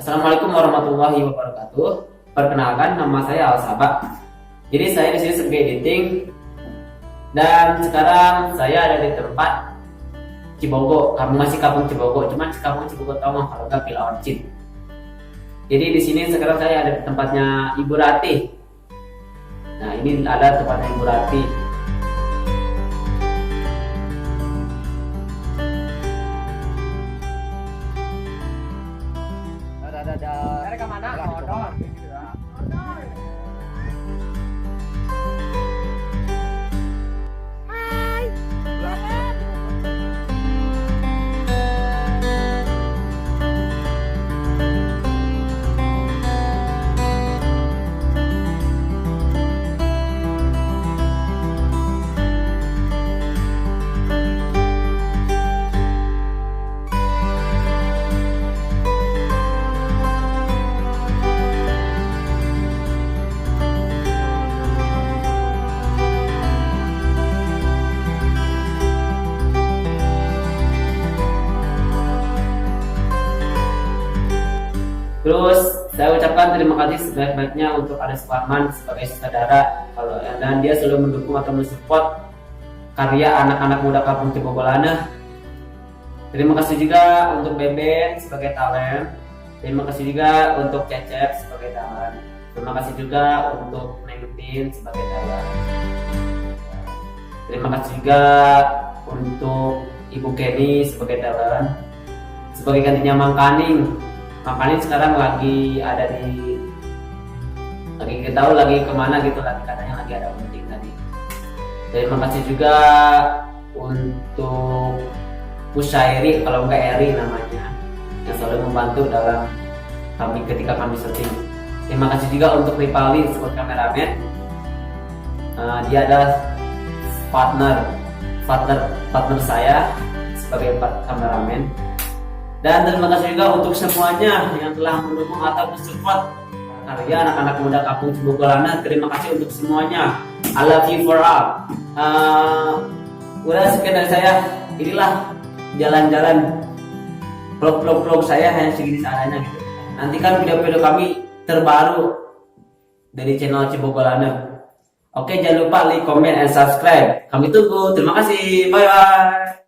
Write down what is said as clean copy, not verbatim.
Assalamualaikum warahmatullahi wabarakatuh. Perkenalkan, nama saya Al Sabak. Jadi saya di sini sebagai editing dan sekarang saya ada di tempat Cibogo. Kamu masih Kampung Cibogo, cuman Kampung Cibogo tahu mah kalau gak Villa Orchid. Jadi di sini sekarang saya ada di tempatnya Ibu Rati. Nah, ini ada tempatnya Ibu Rati. Ada ke mana? Odor. Hai. Terus saya ucapkan terima kasih sebaik-baiknya untuk Ade Suparman sebagai sutradara dan dia selalu mendukung atau mensupport karya anak-anak muda Kampung Cibogo Lana. Terima kasih juga untuk Beben sebagai talent. Terima kasih juga untuk Cecep sebagai talent. Terima kasih juga untuk Neng Tin sebagai talent. Terima kasih juga untuk Ibu Kenny sebagai talent. Sebagai gantinya Mang Kaning. Makanya sekarang lagi ada di kita tahu lagi kemana gitu, lagi katanya lagi ada meeting tadi. Terima kasih juga untuk Pusyairi, kalau enggak Eri namanya, yang selalu membantu dalam ketika kami syuting. Terima kasih juga untuk Ripali sebagai kameramen. Dia adalah partner saya sebagai kameramen. Dan terima kasih juga untuk semuanya yang telah mendukung atau mensupport karya anak-anak muda Kampung Cibogo Lana. Terima kasih untuk semuanya. I love you for all. Udah sekian dari saya. Inilah jalan-jalan vlog saya hanya segini seadanya gitu. Nantikan video-video kami terbaru dari channel Cibogo Lana. Oke, jangan lupa like, comment, and subscribe. Kami tunggu. Terima kasih. Bye bye.